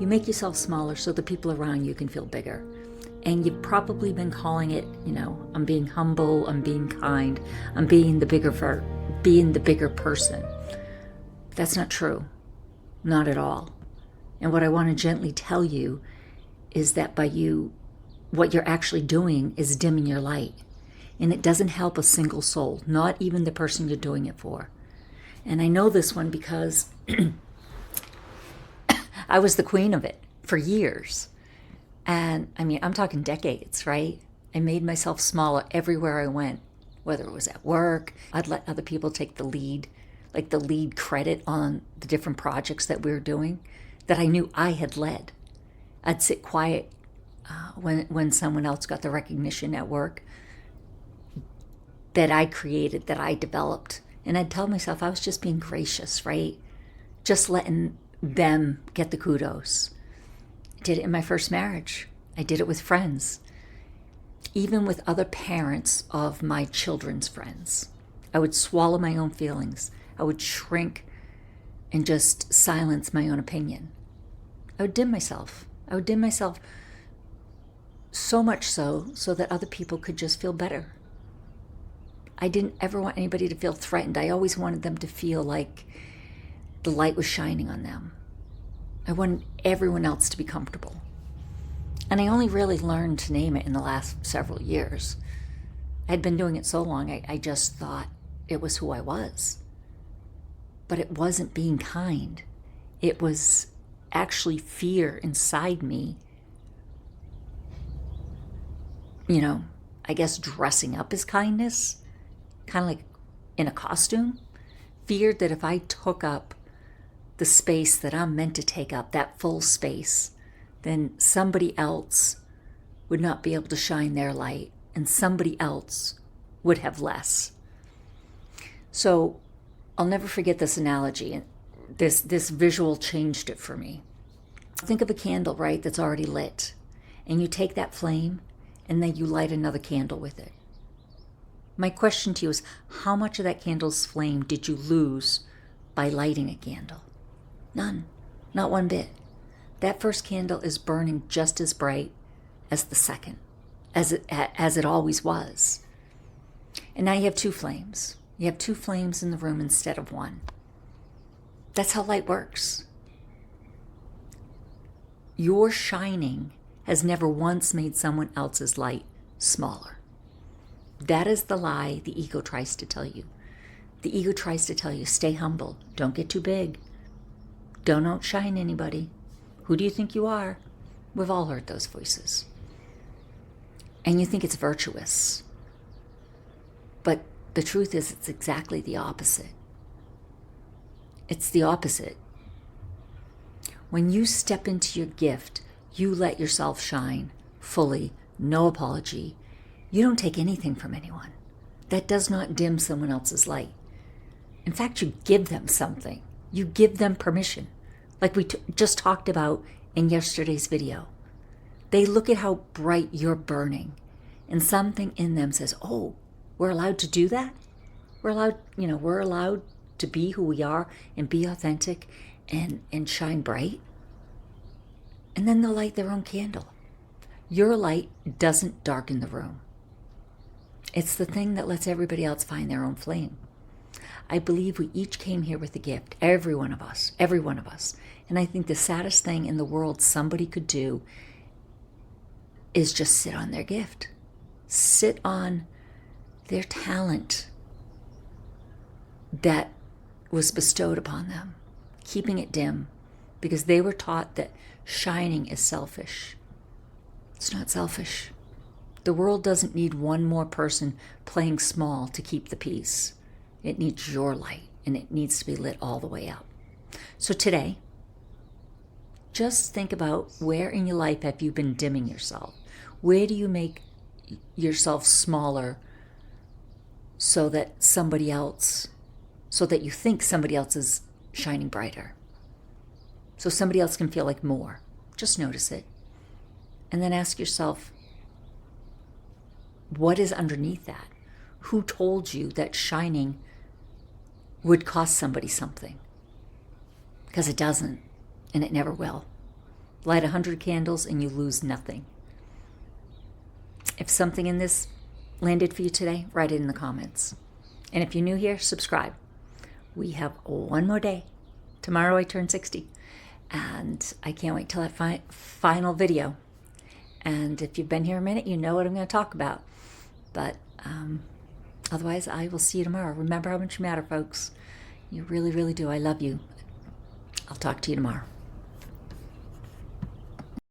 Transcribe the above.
You make yourself smaller so the people around you can feel bigger. And you've probably been calling it, I'm being humble, I'm being kind, I'm being the bigger person. That's not true. Not at all. And what I want to gently tell you is that what you're actually doing is dimming your light. And it doesn't help a single soul, not even the person you're doing it for. And I know this one because I was the queen of it for years. And I'm talking decades, right? I made myself smaller everywhere I went, whether it was at work. I'd let other people take the lead, like the lead credit on the different projects that we were doing that I knew I had led. I'd sit quiet when someone else got the recognition at work that I created, that I developed. And I'd tell myself I was just being gracious, right? Just letting them get the kudos. I did it in my first marriage. I did it with friends. Even with other parents of my children's friends. I would swallow my own feelings. I would shrink and just silence my own opinion. I would dim myself. I would dim myself so much so that other people could just feel better. I didn't ever want anybody to feel threatened. I always wanted them to feel like the light was shining on them. I wanted everyone else to be comfortable. And I only really learned to name it in the last several years. I had been doing it so long, I just thought it was who I was. But it wasn't being kind. It was actually fear inside me. I guess dressing up as kindness, kind of like in a costume. Feared that if I took up the space that I'm meant to take up, that full space, then somebody else would not be able to shine their light and somebody else would have less. So I'll never forget this analogy. This visual changed it for me. Think of a candle, right, that's already lit. And you take that flame and then you light another candle with it. My question to you is, how much of that candle's flame did you lose by lighting a candle? None. Not one bit. That first candle is burning just as bright as the second, as it always was. And now you have two flames. You have two flames in the room instead of one. That's how light works. Your shining has never once made someone else's light smaller. That is the lie the ego tries to tell you. The ego tries to tell you, stay humble, don't get too big, don't outshine anybody. Who do you think you are? We've all heard those voices. And you think it's virtuous. But the truth is, it's exactly the opposite. It's the opposite. When you step into your gift, you let yourself shine fully, no apology. You don't take anything from anyone. That does not dim someone else's light. In fact, you give them something. You give them permission. Like we just talked about in yesterday's video. They look at how bright you're burning, and something in them says, oh, we're allowed to do that? We're allowed to be who we are and be authentic and shine bright. And then they'll light their own candle. Your light doesn't darken the room. It's the thing that lets everybody else find their own flame. I believe we each came here with a gift, every one of us. And I think the saddest thing in the world somebody could do is just sit on their gift. Sit on their talent that was bestowed upon them, keeping it dim, because they were taught that shining is selfish. It's not selfish. The world doesn't need one more person playing small to keep the peace. It needs your light, and it needs to be lit all the way up. So today, just think about where in your life have you been dimming yourself? Where do you make yourself smaller so that you think somebody else is shining brighter? So somebody else can feel like more. Just notice it. And then ask yourself, what is underneath that? Who told you that shining would cost somebody something? Because it doesn't, and it never will. Light 100 candles and you lose nothing. If something in this landed for you today, write it in the comments. And if you're new here, subscribe. We have one more day. Tomorrow I turn 60. And I can't wait till that final video. And if you've been here a minute, you know what I'm going to talk about. But otherwise, I will see you tomorrow. Remember how much you matter, folks. You really, really do. I love you. I'll talk to you tomorrow.